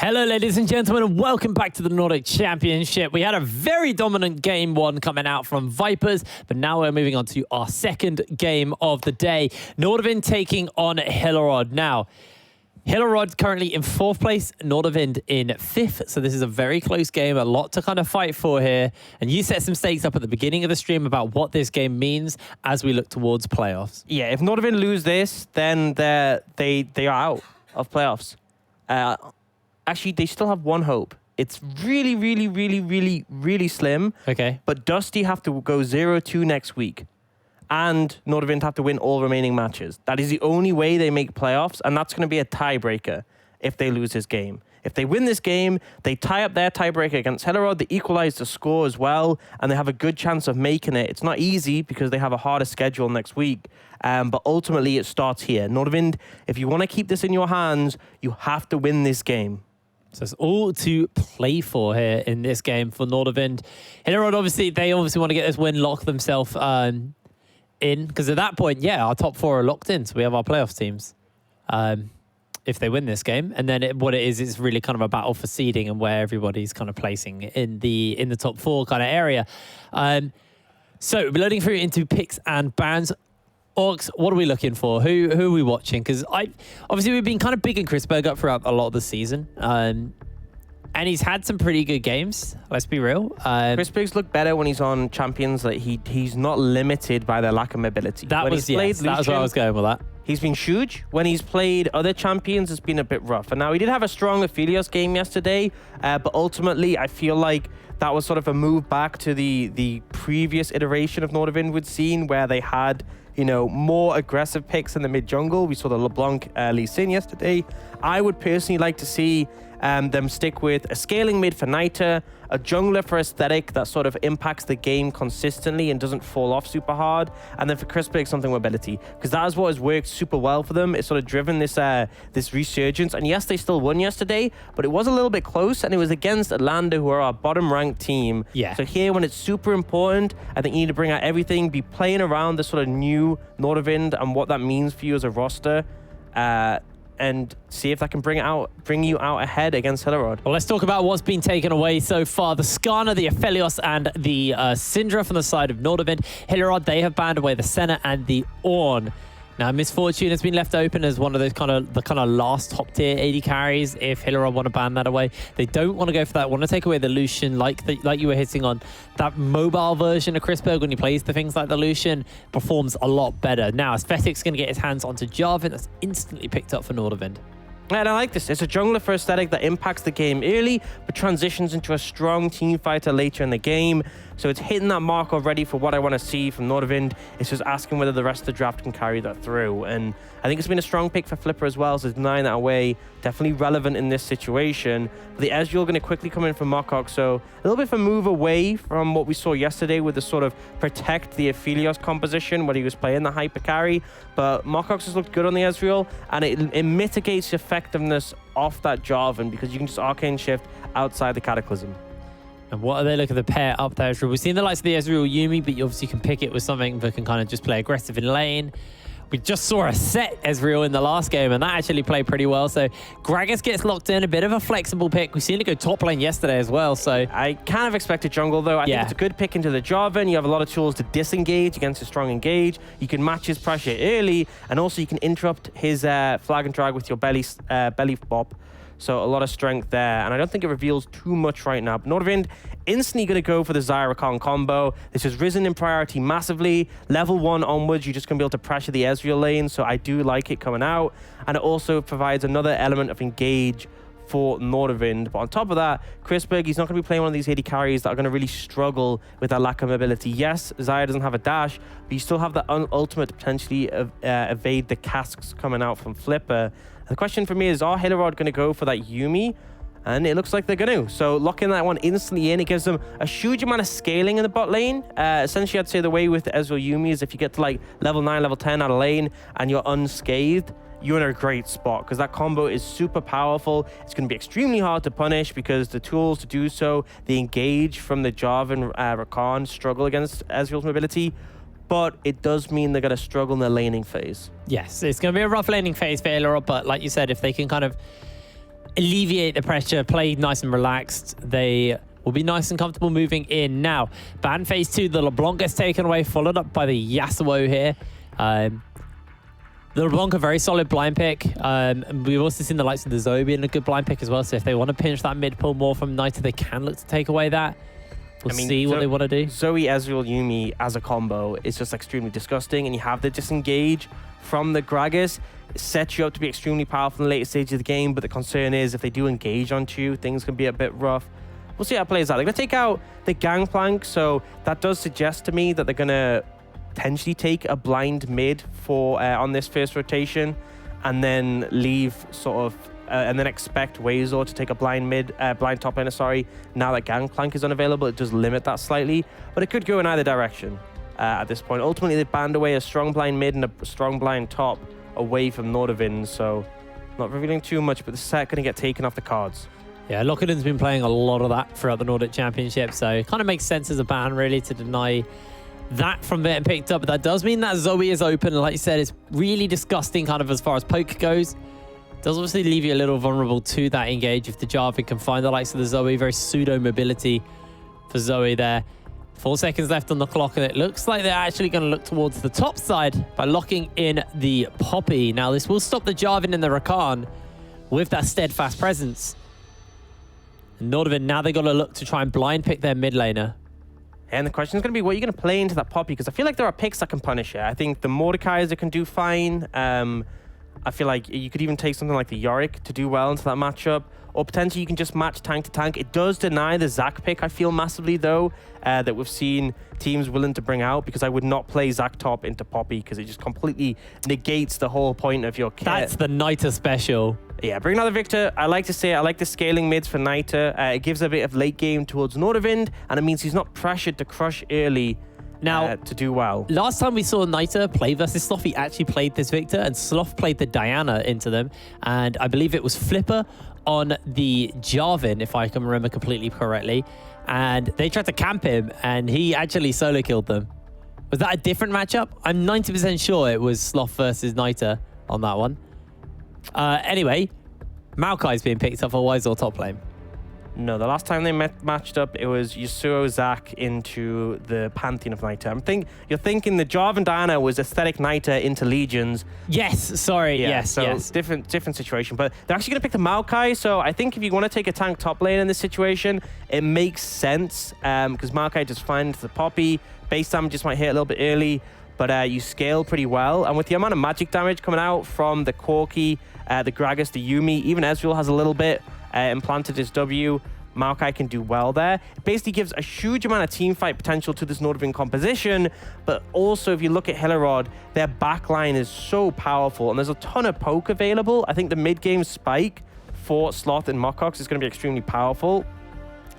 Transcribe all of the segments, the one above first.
Hello, ladies and gentlemen, and welcome back to the Nordic Championship. We had a very dominant game one coming out from Vipers, but now we're moving on to our second game of the day. Nordavind taking on Hillerød. Now, Hillerød currently in 4th place, Nordavind in 5th. So this is a very close game, a lot to kind of fight for here. And you set some stakes up at the beginning of the stream about what this game means as we look towards playoffs. Yeah, if Nordavind lose this, then they are out of playoffs. Actually, they still have one hope. It's really slim. Okay. But Dusty have to go 0-2 next week. And Nordavind have to win all remaining matches. That is the only way they make playoffs, and that's going to be a tiebreaker if they lose this game. If they win this game, they tie up their tiebreaker against Hillerød, they equalize the score as well, and they have a good chance of making it. It's not easy because they have a harder schedule next week, but ultimately it starts here. Nordavind, if you want to keep this in your hands, you have to win this game. So it's all to play for here in this game for Nordavind. Hillerød, they obviously want to get this win, lock themselves in, because at that point, yeah, our top 4 are locked in, so we have our playoffs teams if they win this game. And then what it is, it's really kind of a battle for seeding and where everybody's kind of placing in the top 4 kind of area. So we're loading through into picks and bans. Orcs, what are we looking for? Who are we watching? Because obviously we've been kind of big in Chrisberg up throughout a lot of the season. And he's had some pretty good games, let's be real. Chrisberg's look better when he's on champions. Like he's not limited by their lack of mobility. That was where I was going with that. He's been huge. When he's played other champions, it's been a bit rough. And now he did have a strong Aphelios game yesterday, but ultimately I feel like that was sort of a move back to the previous iteration of Nordavind we'd seen, where they had, you know, more aggressive picks in the mid jungle. We saw the LeBlanc Lee Sin yesterday. I would personally like to see them stick with a scaling mid for Niter, a jungler for aesthetic that sort of impacts the game consistently and doesn't fall off super hard, and then for Chrisberg something with ability, because that is what has worked super well for them. It's sort of driven this this resurgence. And yes, they still won yesterday, but it was a little bit close, and it was against Atlanta, who are our bottom ranked team. Yeah. So here, when it's super important, I think you need to bring out everything, be playing around the sort of new Nordavind and what that means for you as a roster. And see if that can bring you out ahead against Hillerød. Well, let's talk about what's been taken away so far. The Skarner, the Aphelios, and the Syndra from the side of Nordavind. Hillerød, they have banned away the Senna and the Ornn. Now, Misfortune has been left open as one of those kind of last top tier AD carries. If Hillerød want to ban that away, they don't want to go for that. Want to take away the Lucian, like you were hitting on. That mobile version of Chrisberg, when he plays the things like the Lucian, performs a lot better. Now, Aesthetic's going to get his hands onto Jarvan. That's instantly picked up for Nordavind. And I like this. It's a jungler for aesthetic that impacts the game early, but transitions into a strong team fighter later in the game. So it's hitting that mark already for what I want to see from Nordavind. It's just asking whether the rest of the draft can carry that through. And I think it's been a strong pick for Flipper as well, so denying that away, definitely relevant in this situation. The Ezreal going to quickly come in from Mokok, so a little bit of a move away from what we saw yesterday with the sort of protect the Aphelios composition when he was playing the hyper carry. But Mokok has looked good on the Ezreal, and it mitigates the effectiveness off that Jarvan, because you can just arcane shift outside the Cataclysm. And what are they looking to pair up there? We've seen the likes of the Ezreal Yuumi, but you obviously can pick it with something that can kind of just play aggressive in lane. We just saw a set Ezreal in the last game, and that actually played pretty well. So Gragas gets locked in, a bit of a flexible pick. We've seen it go top lane yesterday as well. So I kind of expected jungle, though. I think it's a good pick into the Jarvan. You have a lot of tools to disengage against a strong engage. You can match his pressure early, and also you can interrupt his flag and drag with your belly bop. So a lot of strength there, and I don't think it reveals too much right now. But Nordavind instantly going to go for the Zyra Khan combo. This has risen in priority massively. Level 1 onwards, you're just going to be able to pressure the Ezreal lane, so I do like it coming out. And it also provides another element of engage for Nordavind. But on top of that, Chrisberg, he's not going to be playing one of these AD carries that are going to really struggle with that lack of mobility. Yes, Zyra doesn't have a dash, but you still have the ultimate to potentially evade the casks coming out from Flipper. The question for me is, are Hillerød going to go for that Yuumi? And it looks like they're going to. So locking that one instantly in, it gives them a huge amount of scaling in the bot lane. Essentially, I'd say the way with the Ezreal Yuumi is if you get to like level 9, level 10 out of lane and you're unscathed, you're in a great spot, because that combo is super powerful. It's going to be extremely hard to punish because the tools to do so, the engage from the Jarvan Rakan struggle against Ezreal's mobility. But it does mean they're going to struggle in the laning phase. Yes, it's going to be a rough laning phase for Hillerød, but like you said, if they can kind of alleviate the pressure, play nice and relaxed. They will be nice and comfortable moving in. Now, ban phase 2, the LeBlanc gets taken away, followed up by the Yasuo here. The LeBlanc, a very solid blind pick. And we've also seen the likes of the Zoe being a good blind pick as well. So if they want to pinch that mid pull more from Nita, they can look to take away that. We'll see what they want to do. Zoe, Ezreal, Yuumi as a combo is just extremely disgusting. And you have the disengage from the Gragas. It sets you up to be extremely powerful in the later stage of the game. But the concern is if they do engage onto you, things can be a bit rough. We'll see how it plays out. They're going to take out the Gangplank. So that does suggest to me that they're going to potentially take a blind mid for on this first rotation, and then leave sort of and then expect Wazor to take a blind top laner. Sorry, now that Gangplank is unavailable, it does limit that slightly, but it could go in either direction at this point. Ultimately, they banned away a strong blind mid and a strong blind top away from Nordavind, so not revealing too much, but the set going to get taken off the cards. Yeah, Lockerdon's been playing a lot of that throughout the Nordic Championship, so it kind of makes sense as a ban, really, to deny that from getting picked up. But that does mean that Zoe is open. And like you said, it's really disgusting kind of as far as poke goes. Does obviously leave you a little vulnerable to that engage if the Jarvan can find the likes of the Zoe. Very pseudo mobility for Zoe there. 4 seconds left on the clock, and it looks like they're actually going to look towards the top side by locking in the Poppy. Now, this will stop the Jarvan and the Rakan with that steadfast presence. And Nordavind, now they've got to look to try and blind pick their mid laner. And the question is going to be, what are you going to play into that Poppy? Because I feel like there are picks that can punish it. I think the Mordekaiser can do fine. I feel like you could even take something like the Yorick to do well into that matchup. Or potentially you can just match tank to tank. It does deny the Zac pick, I feel, massively, though, that we've seen teams willing to bring out, because I would not play Zac top into Poppy because it just completely negates the whole point of your kit. That's the Nita special. Yeah, bring another Victor. I like to say I like the scaling mids for Nita. It gives a bit of late game towards Nordavind, and it means he's not pressured to crush early now to do well. Last time we saw Nita play versus Sloth, he actually played this Victor, and Sloth played the Diana into them. And I believe it was Flipper on the Jarvan, if I can remember completely correctly. And they tried to camp him, and he actually solo killed them. Was that a different matchup? I'm 90% sure it was Sloth versus Nita on that one. Anyway, Maokai's being picked up for Wizor top lane. No, the last time they matched up, it was Yasuo Zac into the Pantheon of Nita. You're thinking the Jarvan Diana was aesthetic Nita into Legions. Yes, sorry, yeah, yes, so yes. Different situation, but they're actually going to pick the Maokai. So I think if you want to take a tank top lane in this situation, it makes sense because Maokai just finds the Poppy. Base damage just might hit a little bit early, but you scale pretty well. And with the amount of magic damage coming out from the Corki, the Gragas, the Yuumi, even Ezreal has a little bit implanted his W. Maokai can do well there. It basically gives a huge amount of team fight potential to this Nordavind composition, but also if you look at Hillerød, their backline is so powerful and there's a ton of poke available. I think the mid-game spike for Sloth and Mokox is going to be extremely powerful.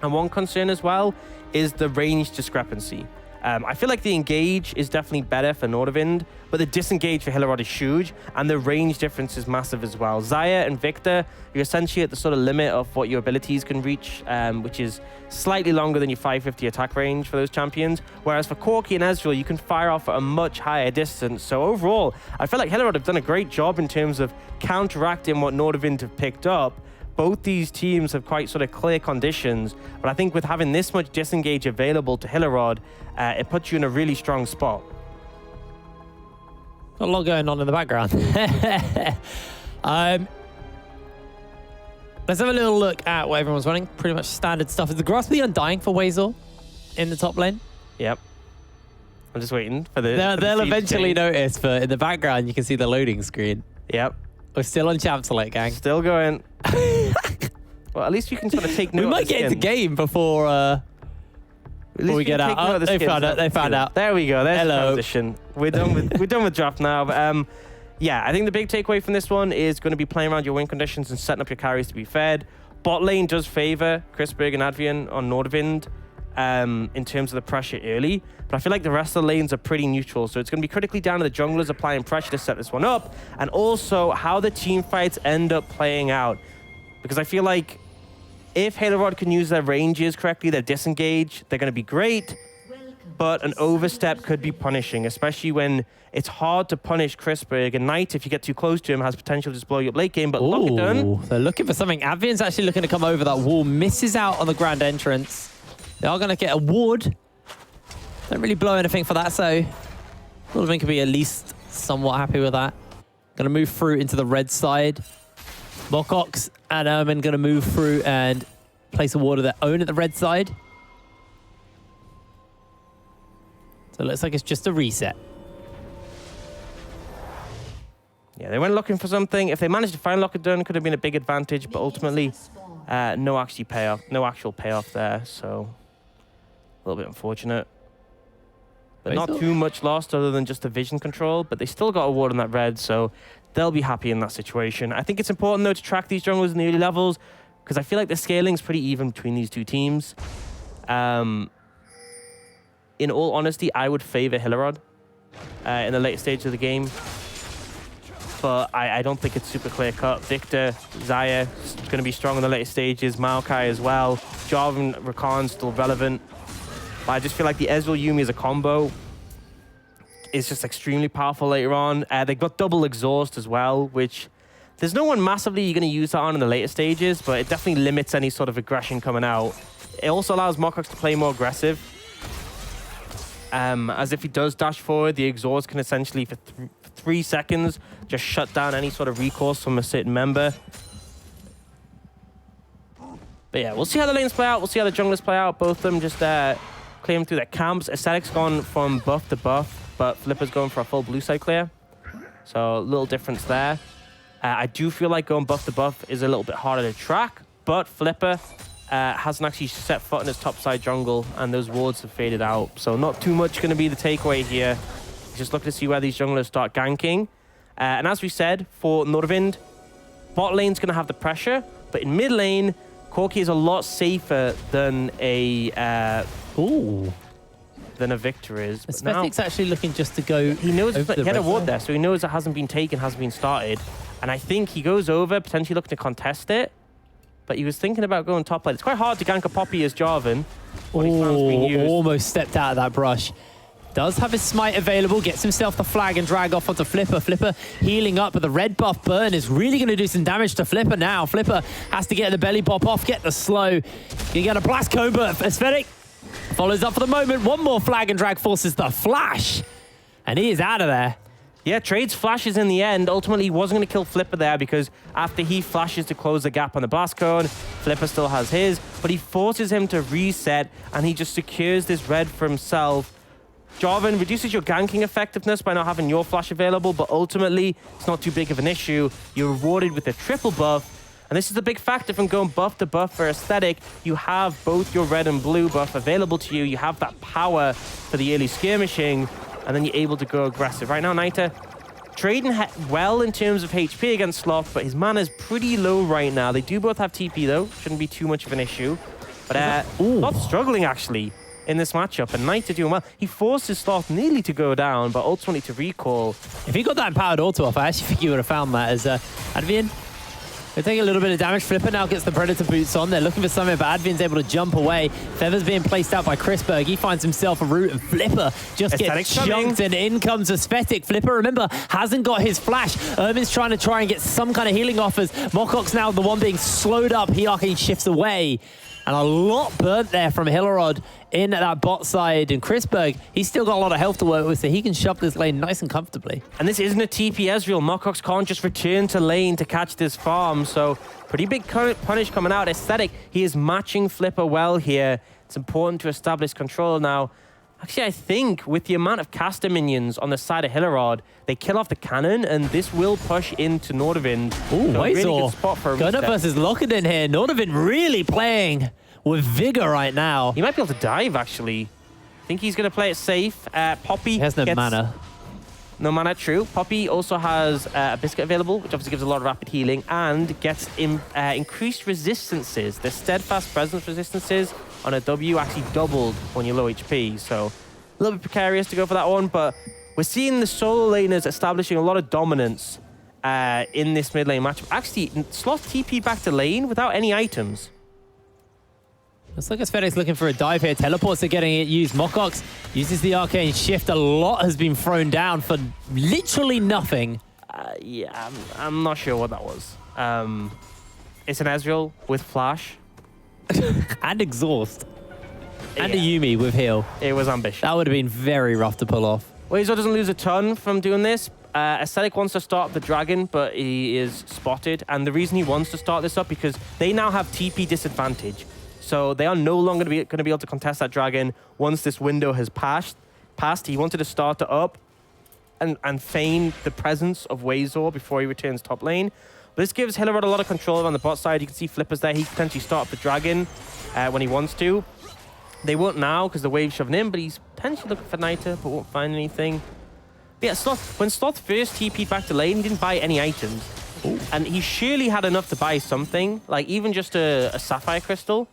And one concern as well is the range discrepancy. I feel like the engage is definitely better for Nordavind, but the disengage for Hillerød is huge, and the range difference is massive as well. Xayah and Victor, you're essentially at the sort of limit of what your abilities can reach, which is slightly longer than your 550 attack range for those champions. Whereas for Corki and Ezreal, you can fire off at a much higher distance. So overall, I feel like Hillerød have done a great job in terms of counteracting what Nordavind have picked up. Both these teams have quite sort of clear conditions, but I think with having this much disengage available to Hillerød, it puts you in a really strong spot. Got a lot going on in the background. Let's have a little look at what everyone's running. Pretty much standard stuff. Is the Grasp the Undying for Wazor in the top lane? Yep. I'm just waiting for the... They'll eventually notice, but in the background, you can see the loading screen. Yep. We're still on Champ Select, gang. Still going. Well, at least you can sort of take note. We might get into game before we get out. Oh, they found out. They found out. There we go. There's Hello. the transition. We're done with draft now. But, yeah, I think the big takeaway from this one is going to be playing around your win conditions and setting up your carries to be fed. Bot lane does favor Chrisberg and Advian on Nordavind in terms of the pressure early. But I feel like the rest of the lanes are pretty neutral. So it's going to be critically down to the junglers applying pressure to set this one up. And also how the team fights end up playing out. Because I feel like if Hillerød can use their ranges correctly, their disengage, they're going to be great. but an overstep could be punishing, especially when it's hard to punish Chrisberg. And Knight, if you get too close to him, has potential to just blow you up late game, but look at them. They're looking for something. Avian's actually looking to come over that wall, misses out on the grand entrance. They are going to get a ward. Don't really blow anything for that, so Nordavind could be at least somewhat happy with that. Going to move through into the red side. Mokox and Ermin going to move through and place a ward of their own at the red side. So it looks like it's just a reset. Yeah, they went looking for something. If they managed to find Lock it Down, it could have been a big advantage, but ultimately, no actual payoff there. So a little bit unfortunate. But not too much lost other than just the vision control, but they still got a ward on that red, so they'll be happy in that situation. I think it's important, though, to track these junglers in the early levels, because I feel like the scaling's pretty even between these two teams. In all honesty, I would favor Hillerød in the late stage of the game. But I don't think it's super clear-cut. Victor, Zaya is going to be strong in the later stages. Maokai as well. Jarvan, Rakan still relevant. But I just feel like the Ezreal Yuumi as a combo is just extremely powerful later on. They've got double exhaust as well, which there's no one massively you're going to use that on in the later stages, but it definitely limits any sort of aggression coming out. It also allows Mokox to play more aggressive. As if he does dash forward, the exhaust can essentially, for 3 seconds, just shut down any sort of recourse from a certain member. But yeah, we'll see how the lanes play out. We'll see how the junglers play out. Both of them just clearing through their camps. Aesthetic's gone from buff to buff, but Flipper's going for a full blue side clear. So a little difference there. I do feel like going buff to buff is a little bit harder to track, but Flipper hasn't actually set foot in his top side jungle, and those wards have faded out. So not too much going to be the takeaway here. Just looking to see where these junglers start ganking. And as we said, for Nordavind, bot lane's going to have the pressure, but in mid lane, Corki is a lot safer than a Victor is. Aesthetic's actually looking just to go. He knows he had a ward there, so he knows it hasn't been taken, hasn't been started. And I think he goes over, potentially looking to contest it. But he was thinking about going top lane. It's quite hard to gank a Poppy as Jarvan. Almost stepped out of that brush. Does have his smite available, gets himself the flag and drag off onto Flipper. Flipper healing up, but the red buff burn is really going to do some damage to Flipper now. Flipper has to get the belly pop off, get the slow. You get a blast cone, but Aesthetic follows up for the moment. One more flag and drag forces the flash. And he is out of there. Yeah, trades flashes in the end. Ultimately, he wasn't going to kill Flipper there because after he flashes to close the gap on the blast cone, Flipper still has his, but he forces him to reset, and he just secures this red for himself. Jarvan reduces your ganking effectiveness by not having your flash available, but ultimately, it's not too big of an issue. You're rewarded with a triple buff, and this is the big factor from going buff to buff for Aesthetic. You have both your red and blue buff available to you. You have that power for the early skirmishing, and then you're able to go aggressive. Right now, Naita trading well in terms of HP against Sloth, but his mana's pretty low right now. They do both have TP, though. Shouldn't be too much of an issue. But Sloth struggling, actually, in this matchup, and Naita doing well. He forces Sloth nearly to go down, but ultimately to recall. If he got that empowered auto off, I actually think you would have found that as Advian. They're taking a little bit of damage. Flipper now gets the Predator boots on. They're looking for something, but Advian's able to jump away. Feather's being placed out by Chrisberg. He finds himself a route, and Flipper just gets chunked, and in comes Aesthetic. Flipper, remember, hasn't got his flash. Ermin's trying to get some kind of healing offers. Mokox now the one being slowed up. Hierarchy shifts away. And a lot burnt there from Hillerød in that bot side. And Chrisberg, he's still got a lot of health to work with, so he can shove this lane nice and comfortably. And this isn't a TP Ezreal. Mokox can't just return to lane to catch this farm. So pretty big punish coming out. Aesthetic, he is matching Flipper well here. It's important to establish control now. Actually, I think with the amount of caster minions on the side of Hillerød, they kill off the cannon, and this will push into Nordavind. Ooh, so really good spot for a Gunnar versus Lockett in here. Nordavind really playing with vigor right now. He might be able to dive, actually. I think he's going to play it safe. Poppy he has no mana. No mana, true. Poppy also has a biscuit available, which obviously gives a lot of rapid healing, and gets increased resistances. The steadfast presence resistances on a W actually doubled when you're low HP, so a little bit precarious to go for that one, but we're seeing the solo laners establishing a lot of dominance in this mid lane matchup. Actually, Sloth TP back to lane without any items. Looks like Aesthetic's looking for a dive here. Teleports are getting it used. Mokox uses the arcane shift. A lot has been thrown down for literally nothing. Yeah, I'm not sure what that was. It's an Ezreal with flash. And exhaust. And a Yuumi with heal. It was ambitious. That would have been very rough to pull off. Weizor doesn't lose a ton from doing this. Aesthetic wants to start the dragon, but he is spotted. And the reason he wants to start this up because they now have TP disadvantage. So they are no longer going to be able to contest that dragon once this window has passed. He wanted to start it up and feign the presence of Weizor before he returns top lane. But this gives Hillerød a lot of control on the bot side. You can see Flippers there. He can potentially start up the dragon when he wants to. They won't now because the wave's shoving in, but he's potentially looking for Niter, but won't find anything. But yeah, Sloth, when Sloth first TP'd back to lane, he didn't buy any items. Ooh. And he surely had enough to buy something, like even just a Sapphire Crystal.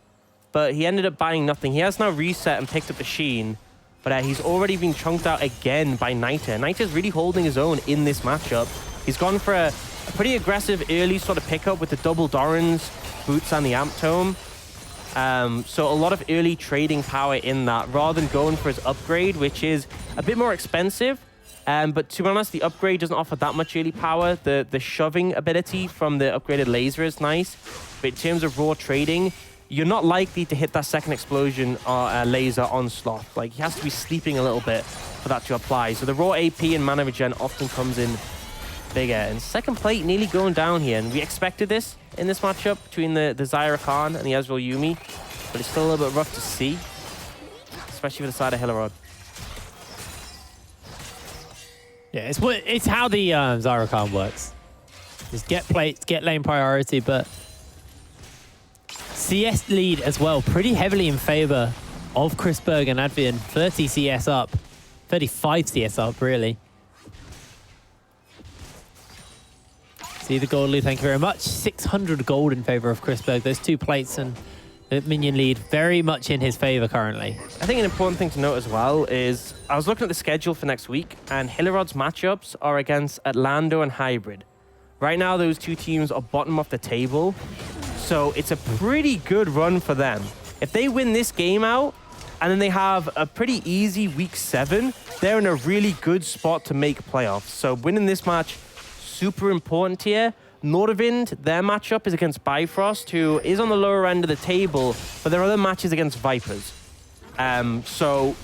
But he ended up buying nothing. He has now reset and picked up the Sheen, but he's already been chunked out again by Niter. Niter's really holding his own in this matchup. He's gone for a pretty aggressive early sort of pickup with the double Doran's boots and the Amp Tome. So a lot of early trading power in that, rather than going for his upgrade, which is a bit more expensive. But to be honest, the upgrade doesn't offer that much early power. The shoving ability from the upgraded laser is nice. But in terms of raw trading, you're not likely to hit that second explosion laser on Sloth. Like, he has to be sleeping a little bit for that to apply. So the raw AP and mana regen often comes in bigger. And second plate nearly going down here. And we expected this in this matchup between the Zyra Khan and the Ezreal Yuumi. But it's still a little bit rough to see, especially for the side of Hillerød. Yeah, it's how the Zyra Khan works. Just get plates, get lane priority, but CS lead as well, pretty heavily in favor of Chrisberg and Advian. 30 CS up, 35 CS up, really. See the gold lead, thank you very much. 600 gold in favor of Chrisberg. Those two plates and the minion lead very much in his favor currently. I think an important thing to note as well is I was looking at the schedule for next week, and Hillerød's matchups are against Atlando and Hybrid. Right now, those two teams are bottom of the table. So it's a pretty good run for them. If they win this game out, and then they have a pretty easy week 7, they're in a really good spot to make playoffs. So winning this match, super important here. Nordavind, their matchup is against Bifrost, who is on the lower end of the table, but there are other matches against Vipers. So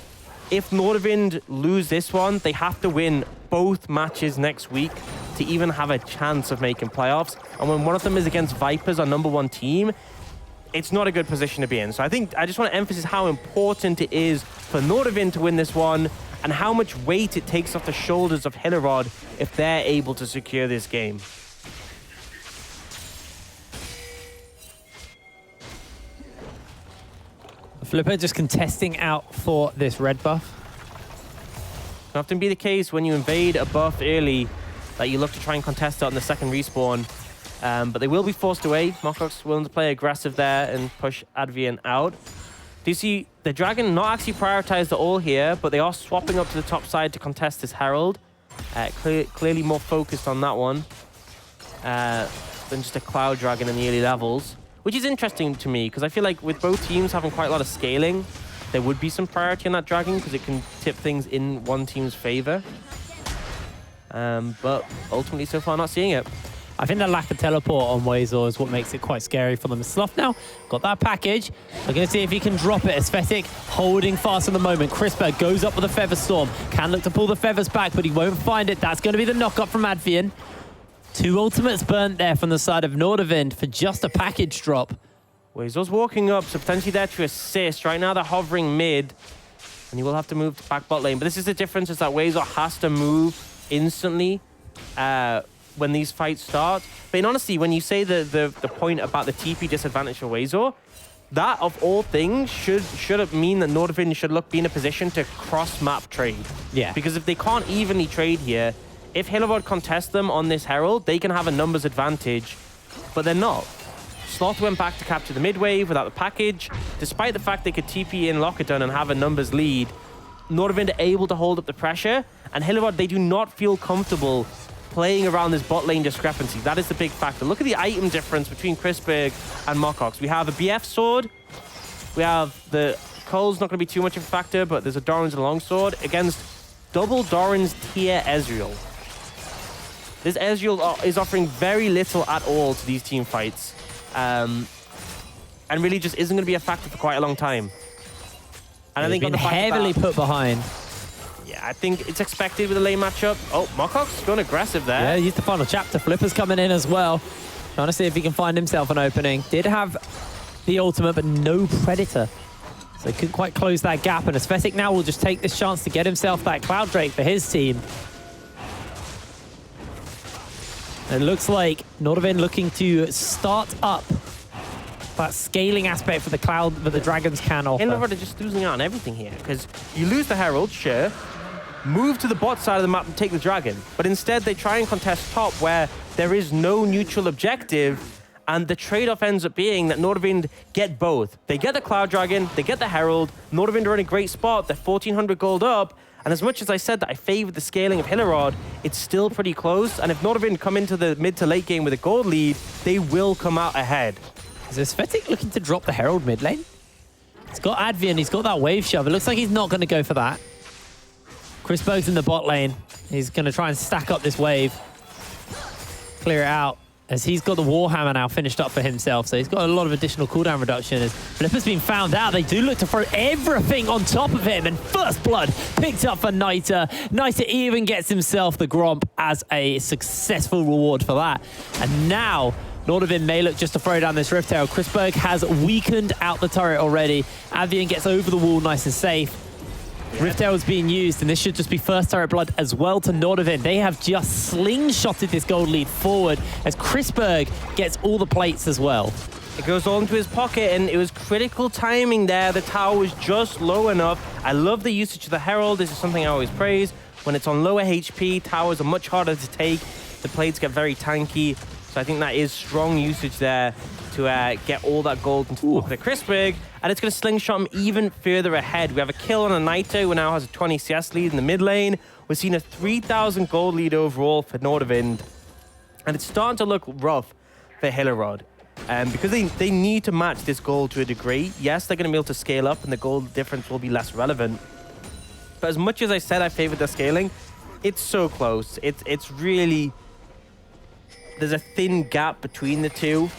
if Nordavind lose this one, they have to win both matches next week to even have a chance of making playoffs. And when one of them is against Vipers, our #1 team, it's not a good position to be in. So I think I just want to emphasize how important it is for Nordavind to win this one and how much weight it takes off the shoulders of Hillerød if they're able to secure this game. Flipper just contesting out for this red buff. It can often be the case when you invade a buff early that you look to try and contest it on the second respawn. But they will be forced away. Mokox willing to play aggressive there and push Advian out. Do you see the Dragon not actually prioritized at all here, but they are swapping up to the top side to contest this Herald. Clearly more focused on that one than just a Cloud Dragon in the early levels. Which is interesting to me, because I feel like with both teams having quite a lot of scaling, there would be some priority on that Dragon, because it can tip things in one team's favor. But ultimately, so far, not seeing it. I think the lack of teleport on Weizor is what makes it quite scary for them. Sloth now got that package. We're going to see if he can drop it. Aesthetic holding fast at the moment. Chrisberg goes up with a Feather Storm. Can look to pull the feathers back, but he won't find it. That's going to be the knock-up from Advian. 2 ultimates burnt there from the side of Nordavind for just a package drop. Weizor's walking up, so potentially there to assist. Right now they're hovering mid, and he will have to move to back bot lane. But this is the difference, is that Weizor has to move instantly when these fights start. But in honesty, when you say the point about the TP disadvantage for Weizor, that of all things should mean that Nordavind should be in a position to cross-map trade. Yeah. Because if they can't evenly trade here, if Hillerød contests them on this Herald, they can have a numbers advantage, but they're not. Sloth went back to capture the mid-wave without the package. Despite the fact they could TP in Lockdown and have a numbers lead, Nordavind are able to hold up the pressure, and Hillerød, they do not feel comfortable playing around this bot lane discrepancy. That is the big factor. Look at the item difference between Chrisberg and Mokox. We have a BF sword We have the Cole's not going to be too much of a factor, but there's a Doran's and a longsword against double Doran's tier Ezreal. This Ezreal is offering very little at all to these team fights. And really just isn't going to be a factor for quite a long time. And I think been heavily put behind. Yeah, I think it's expected with a lane matchup. Oh, Mokok's going aggressive there. Yeah, he's the final chapter. Flipper's coming in as well. Trying to see if he can find himself an opening. Did have the ultimate, but no Predator. So he couldn't quite close that gap. And Aesthetic now will just take this chance to get himself that Cloud Drake for his team. It looks like Nordavind looking to start up that scaling aspect for the Cloud, but the Dragons can offer. Hillerød are just losing out on everything here, because you lose the Herald, sure, move to the bot side of the map and take the Dragon, but instead they try and contest top where there is no neutral objective, and the trade-off ends up being that Nordavind get both. They get the Cloud Dragon, they get the Herald, Nordavind are in a great spot, they're 1,400 gold up, and as much as I said that I favored the scaling of Hillerød, it's still pretty close, and if Nordavind come into the mid to late game with a gold lead, they will come out ahead. Is Aesthetic looking to drop the Herald mid lane? He's got Advian, he's got that wave shove. It looks like he's not going to go for that. Chris Berg's in the bot lane. He's going to try and stack up this wave. Clear it out. As he's got the Warhammer now finished up for himself. So he's got a lot of additional cooldown reduction. As Flipper's been found out, they do look to throw everything on top of him. And first blood picked up for Niter. Niter even gets himself the Gromp as a successful reward for that. And now Nordavind may look just to throw down this Rift Herald. Chris Berg has weakened out the turret already. Avian gets over the wall nice and safe. Yeah. Rift Herald's being used, and this should just be first turret blood as well to Nordavind. They have just slingshotted this gold lead forward as Chris Berg gets all the plates as well. It goes all into his pocket, and it was critical timing there. The tower was just low enough. I love the usage of the Herald. This is something I always praise. When it's on lower HP, towers are much harder to take. The plates get very tanky. So I think that is strong usage there to get all that gold into the Chris Berg. And it's going to slingshot him even further ahead. We have a kill on a Naito who now has a 20 CS lead in the mid lane. We're seeing a 3,000 gold lead overall for Nordavind. And it's starting to look rough for Hillerød. Because they need to match this gold to a degree. Yes, they're going to be able to scale up and the gold difference will be less relevant. But as much as I said I favored the scaling, it's so close. It's really... There's a thin gap between the two.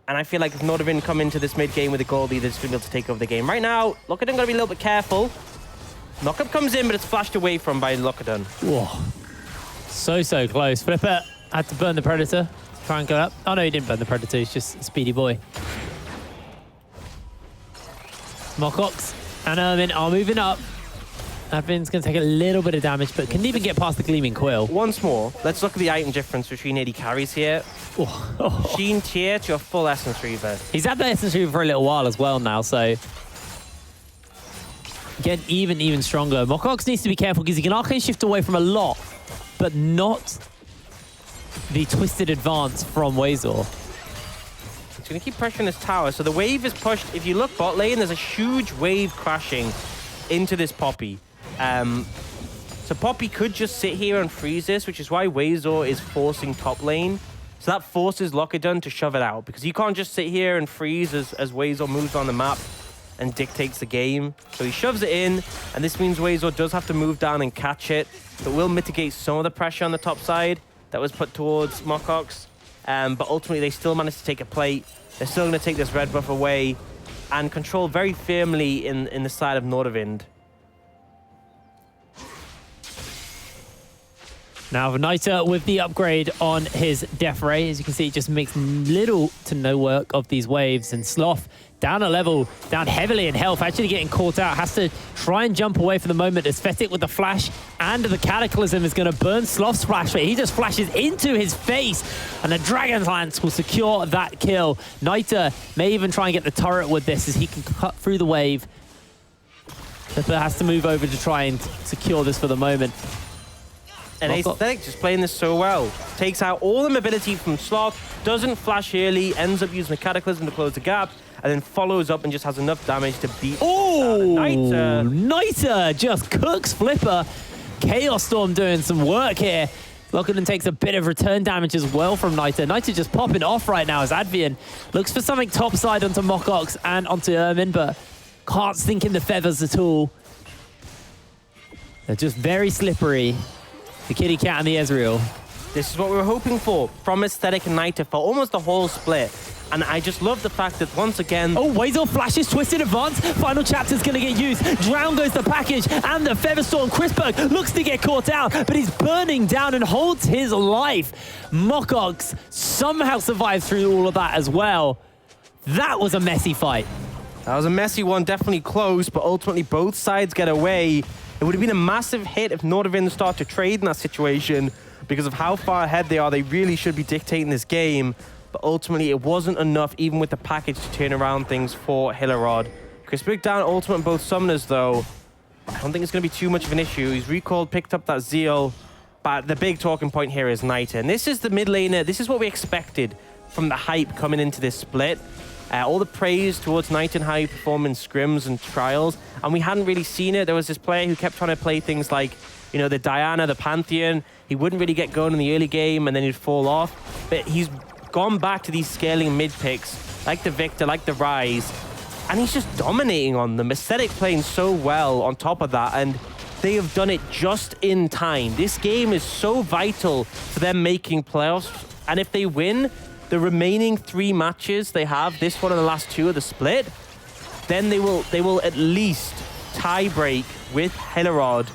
And I feel like if Nordavind come into this mid game with a gold lead, they're just going to be able to take over the game. Right now, Lockadon got to be a little bit careful. Knockup comes in, but it's flashed away from by Lockadon. Whoa. So close. Flipper had to burn the Predator to try and go up. Oh no, he didn't burn the Predator, he's just a speedy boy. Mokox and Ermin are moving up. Advin's going to take a little bit of damage, but couldn't even get past the Gleaming Quill. Once more, let's look at the item difference between AD carries here. Sheen tier to a full Essence Reaver. He's had the Essence Reaver for a little while as well now, so... Getting even stronger. Mokox needs to be careful because he can arcane shift away from a lot, but not the twisted advance from Wazor. He's going to keep pressuring this tower. So the wave is pushed. If you look bot lane, there's a huge wave crashing into this Poppy. So Poppy could just sit here and freeze this, which is why Wazor is forcing top lane. So that forces Lockadon to shove it out, because you can't just sit here and freeze as Wazor moves on the map and dictates the game. So he shoves it in, and this means Wazor does have to move down and catch it. It will mitigate some of the pressure on the top side that was put towards Mokox. But ultimately, they still managed to take a plate. They're still going to take this red buff away and control very firmly in the side of Nordavind. Now, Niter with the upgrade on his Death Ray. As you can see, it just makes little to no work of these waves. And Sloth down a level, down heavily in health, actually getting caught out. Has to try and jump away for the moment. Aesthetic with the flash and the Cataclysm is going to burn Sloth's flash, but he just flashes into his face. And the Dragon's Lance will secure that kill. Niter may even try and get the turret with this as he can cut through the wave. Flipper has to move over to try and secure this for the moment. And Aesthetic just playing this so well. Takes out all the mobility from Sloth, doesn't flash early, ends up using the Cataclysm to close the gap, and then follows up and just has enough damage to beat Niter just cooks Flipper. Chaos Storm doing some work here Lockeden takes a bit of return damage as well from Niter. Niter just popping off right now as Advian looks for something topside onto Mokox and onto Ermin, but can't sink in the feathers at all. They're just very slippery. The kitty cat and the Ezreal. This is what we were hoping for from Aesthetic and Niter for almost the whole split. And I just love the fact that once again... Oh, Wazel flashes Twisted Advance. Final chapter's going to get used. Drown goes the package and the Featherstorm. Chrisberg looks to get caught out, but he's burning down and holds his life. Mokox somehow survives through all of that as well. That was a messy fight. That was a messy one, definitely close, but ultimately both sides get away. It would have been a massive hit if Nordavind start to trade in that situation because of how far ahead they are. They really should be dictating this game. But ultimately, it wasn't enough, even with the package, to turn around things for Hillerød. Chrisberg down ultimate on both summoners, though. I don't think it's going to be too much of an issue. He's recalled, picked up that Zeal. But the big talking point here is Niter. And this is the mid laner. This is what we expected from the hype coming into this split. All the praise towards Niter and how he performed in scrims and trials. And we hadn't really seen it. There was this player who kept trying to play things like, you know, the Diana, the Pantheon. He wouldn't really get going in the early game, and then he'd fall off. But he's gone back to these scaling mid picks, like the Victor, like the Rise, and he's just dominating on them. Aesthetic playing so well on top of that, and they have done it just in time. This game is so vital for them making playoffs, and if they win the remaining 3 matches they have, this one and the last 2 of the split, then they will at least tie break with Hillerød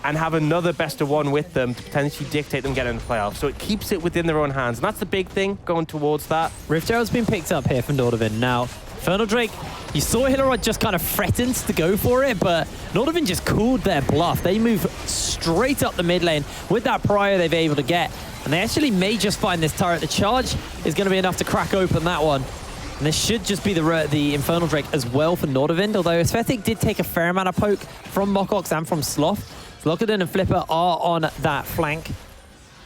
and have another best of 1 with them to potentially dictate them getting in the playoffs. So it keeps it within their own hands. And that's the big thing going towards that. Rift Arrow's been picked up here from Nordavind. Now, Infernal Drake, you saw Hillerød just kind of threatened to go for it, but Nordavind just called their bluff. They move straight up the mid lane with that prior they've been able to get. And they actually may just find this turret. The charge is going to be enough to crack open that one. And this should just be the Infernal Drake as well for Nordavind, although Aesthetic did take a fair amount of poke from Mokox and from Sloth. Lockeden and Flipper are on that flank.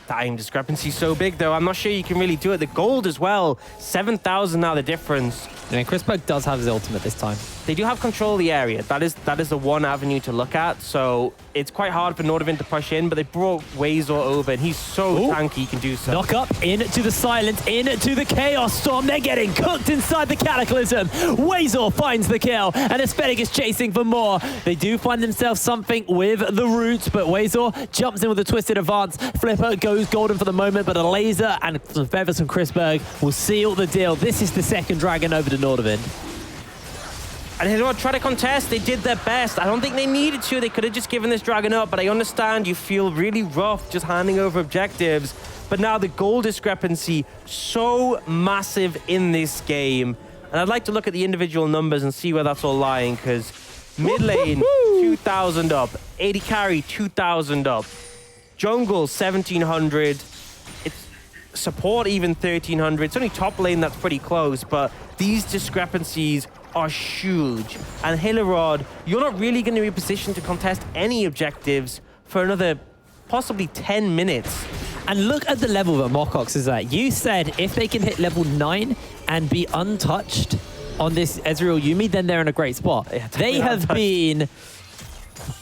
That aim discrepancy so big, though. I'm not sure you can really do it. The gold as well. 7,000 now the difference. And Chrisberg does have his ultimate this time. They do have control of the area. That is the one avenue to look at. So it's quite hard for Nordavind to push in, but they brought Wazel over, and he's so tanky he can do so. Knock up into the silence, into the Chaos Storm. They're getting cooked inside the Cataclysm. Wazel finds the kill, and Aesthetic is chasing for more. They do find themselves something with the roots, but Wazel jumps in with a Twisted Advance. Flipper goes golden for the moment, but a laser and some feathers from Chrisberg will seal the deal. This is the second dragon over to Nordavind. And Hillerød tried to contest. They did their best. I don't think they needed to. They could have just given this dragon up, but I understand you feel really rough just handing over objectives. But now the goal discrepancy so massive in this game. And I'd like to look at the individual numbers and see where that's all lying, because mid lane, 2,000 up. 80 carry, 2,000 up. Jungle, 1,700. It's support, even 1,300. It's only top lane that's pretty close, but these discrepancies are huge. And Hillerød, you're not really going to be positioned to contest any objectives for another possibly 10 minutes. And look at the level that Mokox is at. You said if they can hit level 9 and be untouched on this Ezreal Yuumi, then they're in a great spot. Yeah, they have been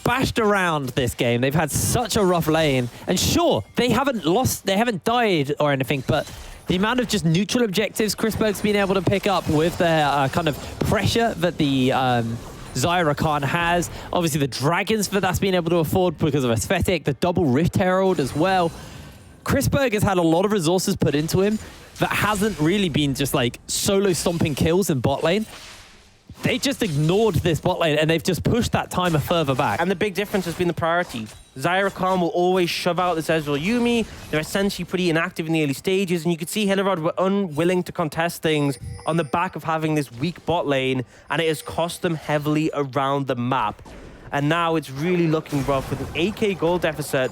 bashed around this game. They've had such a rough lane. And sure, they haven't lost, they haven't died or anything, but the amount of just neutral objectives Chrisberg's been able to pick up with their kind of pressure that the Zyra Khan has. Obviously, the dragons that that's been able to afford because of Aesthetic, the double Rift Herald as well. Chrisberg has had a lot of resources put into him that hasn't really been just like solo stomping kills in bot lane. They just ignored this bot lane and they've just pushed that timer further back. And the big difference has been the priority. Zyra Khan will always shove out this Ezreal Yuumi. They're essentially pretty inactive in the early stages, and you could see Hillerød were unwilling to contest things on the back of having this weak bot lane, and it has cost them heavily around the map. And now it's really looking rough with an 8k gold deficit.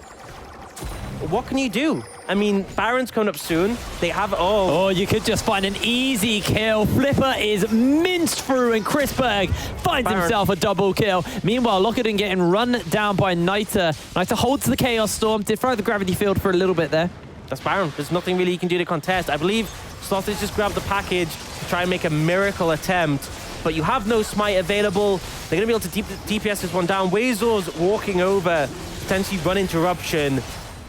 What can you do? I mean, Baron's coming up soon. They have... Oh, you could just find an easy kill. Flipper is minced through, and Chrisberg finds himself a double kill. Meanwhile, Lockeden getting run down by Niter. Niter holds the Chaos Storm. Did throw the gravity field for a little bit there. That's Baron. There's nothing really you can do to contest. I believe Sloth has just grabbed the package to try and make a miracle attempt, but you have no smite available. They're going to be able to DPS this one down. Wazel's walking over, potentially run interruption.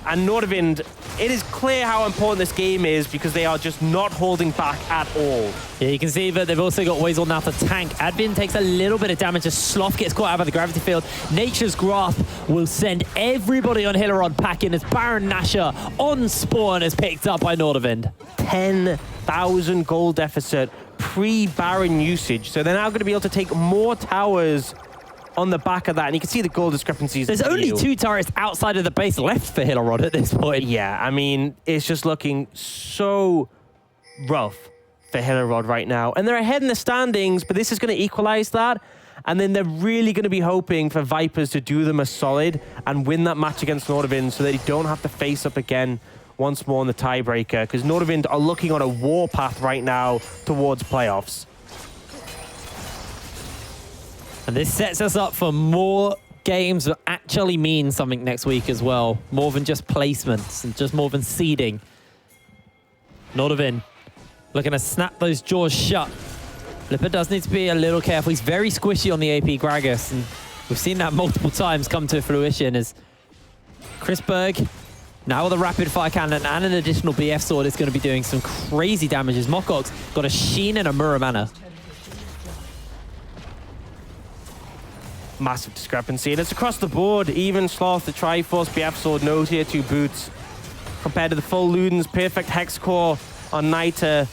And Nordavind, it is clear how important this game is because they are just not holding back at all. Yeah, you can see that they've also got Weasel now to tank. Advin takes a little bit of damage as Sloth gets caught out by the gravity field. Nature's Grasp will send everybody on Hillerød packing as Baron Nashor on spawn is picked up by Nordavind. 10,000 gold deficit pre-Baron usage. So they're now going to be able to take more towers on the back of that, and you can see the goal discrepancies. There's only 2 turrets outside of the base left for Hillerød at this point. Yeah, I mean, it's just looking so rough for Hillerød right now. And they're ahead in the standings, but this is going to equalize that. And then they're really going to be hoping for Vipers to do them a solid and win that match against Nordavind so that they don't have to face up again once more in the tiebreaker, because Nordavind are looking on a warpath right now towards playoffs. And this sets us up for more games that actually mean something next week as well. More than just placements and just more than seeding. Nordavind looking to snap those jaws shut. Flipper does need to be a little careful. He's very squishy on the AP Gragas, and we've seen that multiple times come to fruition as Chris Berg, now with a rapid fire cannon and an additional BF sword, is going to be doing some crazy damages. Mokox got a Sheen and a Muramana. Massive discrepancy, and it's across the board. Even Sloth, the Triforce, BF Sword, no tier 2 boots compared to the full Ludens, perfect Hex Core on Niter,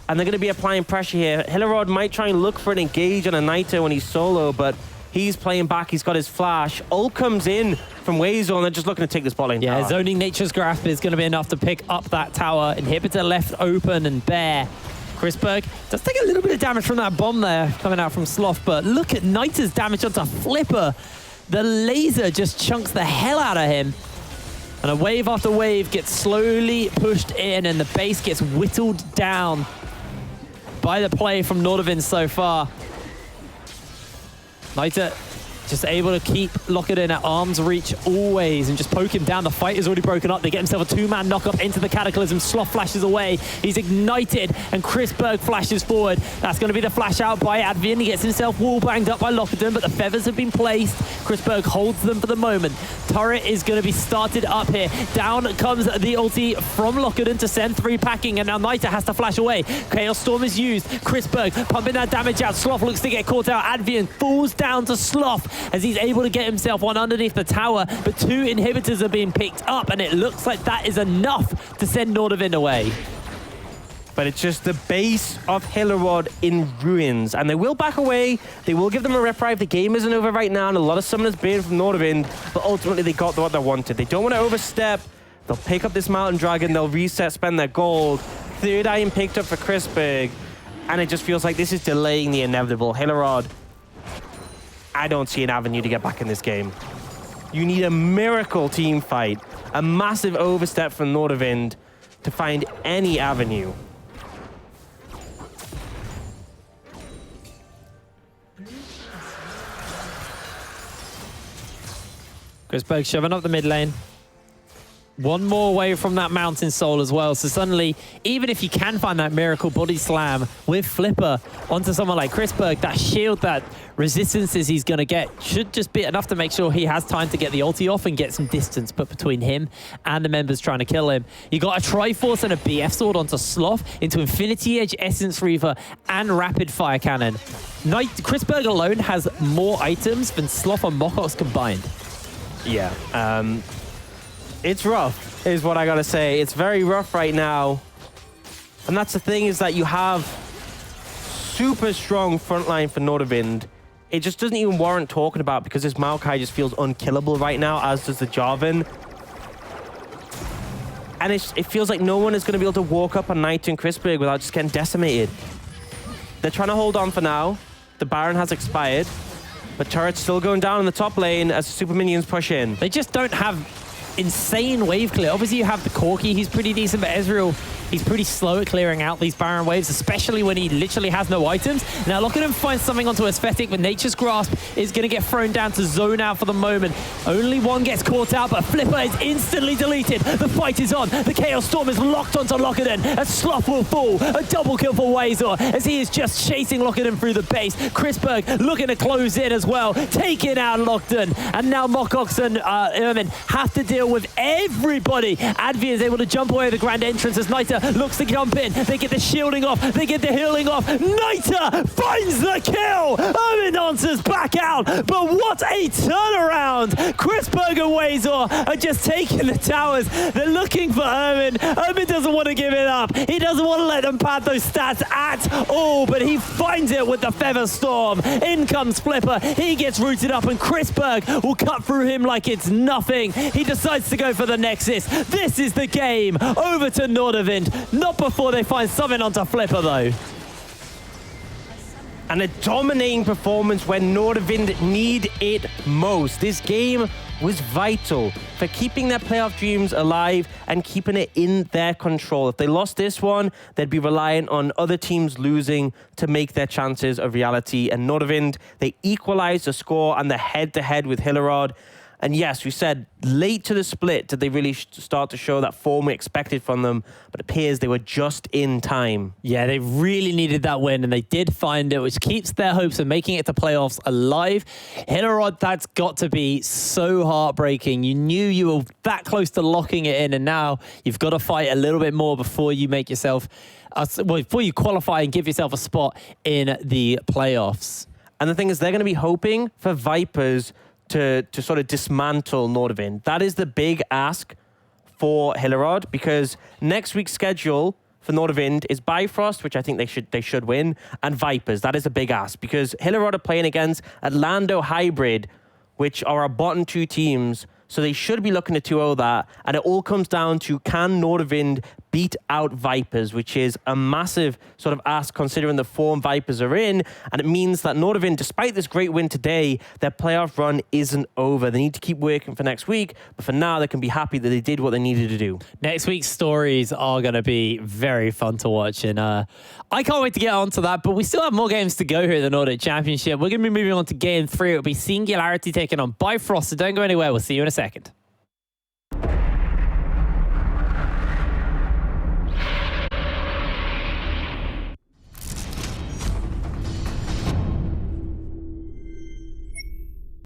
and they're going to be applying pressure here. Hillerød might try and look for an engage on a Niter when he's solo, but he's playing back. He's got his flash. Ult comes in from Weasel, and they're just looking to take this bot lane Yeah, tower. zoning Nature's Grasp is going to be enough to pick up that tower. Inhibitor left open and bare. Chris Berg does take a little bit of damage from that bomb there coming out from Sloth, but look at Niter's damage onto Flipper. The laser just chunks the hell out of him. And a wave after wave gets slowly pushed in, and the base gets whittled down by the play from Nordavind so far. Niter just able to keep Lockett in at arm's reach always and just poke him down. The fight is already broken up. They get himself a 2-man knock-up into the Cataclysm. Sloth flashes away. He's ignited, and Chris Berg flashes forward. That's going to be the flash out by Advin. He gets himself wall-banged up by Lockett, but the feathers have been placed. Chris Berg holds them for the moment. Turret is going to be started up here. Down comes the ulti from Lockett to send 3 packing, and now Niter has to flash away. Chaos Storm is used. Chris Berg pumping that damage out. Sloth looks to get caught out. Advin falls down to Sloth as he's able to get himself one underneath the tower, but 2 inhibitors are being picked up, and it looks like that is enough to send Nordavind away. But it's just the base of Hillerød in ruins, and they will back away. They will give them a reprieve. The game isn't over right now, and a lot of summoners banned from Nordavind, but ultimately they got what they wanted. They don't want to overstep. They'll pick up this Mountain Dragon. They'll reset, spend their gold. 3rd item picked up for Chris Berg, and it just feels like this is delaying the inevitable. Hillerød, I don't see an avenue to get back in this game. You need a miracle team fight, a massive overstep from Nordavind to find any avenue. Chris Berg shoving up the mid lane. One more away from that Mountain Soul as well. So suddenly, even if you can find that miracle body slam with Flipper onto someone like Chris Berg, that shield, that resistances he's going to get should just be enough to make sure he has time to get the ulti off and get some distance put between him and the members trying to kill him. You got a Triforce and a BF sword onto Sloth, into Infinity Edge, Essence Reaver, and Rapid Fire Cannon. Chris Berg alone has more items than Sloth and Mokox combined. Yeah, it's rough, is what I gotta say. It's very rough right now. And that's the thing, is that you have super strong frontline for Nordavind. It just doesn't even warrant talking about, because this Maokai just feels unkillable right now, as does the Jarvan. And it feels like no one is going to be able to walk up on Niter and Chris Berg without just getting decimated. They're trying to hold on for now. The Baron has expired, but turret's still going down in the top lane as the super minions push in. They just don't have insane wave clear. Obviously, you have the Corki, he's pretty decent, but Ezreal he's pretty slow at clearing out these Baron waves, especially when he literally has no items. Now look at him find something onto Aesthetic, but Nature's Grasp is going to get thrown down to zone out for the moment. Only one gets caught out, but Flipper is instantly deleted. The fight is on. The Chaos Storm is locked onto Lockeden. A Sloth will fall. A double kill for Wazor as he is just chasing Lockeden through the base. Chrisberg looking to close in as well, taking out Lockden. And now Mokox and Ermin have to deal with everybody. Advi is able to jump away the grand entrance as Nita looks to jump in. They get the shielding off. They get the healing off. Nita finds the kill. Ermin answers back out. But what a turnaround. Chrisberg and Wazor are just taking the towers. They're looking for Ermin. Ermin doesn't want to give it up. He doesn't want to let them pad those stats at all, but he finds it with the Feather Storm. In comes Flipper. He gets rooted up, and Chrisberg will cut through him like it's nothing. He decides to go for the Nexus. This is the game. Over to Nordavind. Not before they find something onto Flipper, though. And a dominating performance when Nordavind need it most. This game was vital for keeping their playoff dreams alive and keeping it in their control. If they lost this one, they'd be reliant on other teams losing to make their chances a reality. And Nordavind, they equalized the score and the head-to-head with Hillerød. And yes, we said late to the split did they really start to show that form we expected from them, but it appears they were just in time. Yeah, they really needed that win, and they did find it, which keeps their hopes of making it to playoffs alive. Hillerød, that's got to be so heartbreaking. You knew you were that close to locking it in, and now you've got to fight a little bit more before you make yourself, before you qualify and give yourself a spot in the playoffs. And the thing is, they're going to be hoping for Vipers to sort of dismantle Nordavind. That is the big ask for Hillerød, because next week's schedule for Nordavind is Bifrost, which I think they should win, and Vipers. That is a big ask, because Hillerød are playing against Atlando Hybrid, which are our bottom two teams, so they should be looking to 2-0 that, and it all comes down to, can Nordavind beat out Vipers, which is a massive sort of ask considering the form Vipers are in, and it means that Nordavind, despite this great win today, their playoff run isn't over. They need to keep working for next week, but for now they can be happy that they did what they needed to do. Next week's stories are going to be very fun to watch, and I can't wait to get on to that, but we still have more games to go here at the Nordic Championship. We're going to be moving on to Game 3. It'll be Singularity taking on Bifrost, so don't go anywhere. We'll see you in a second.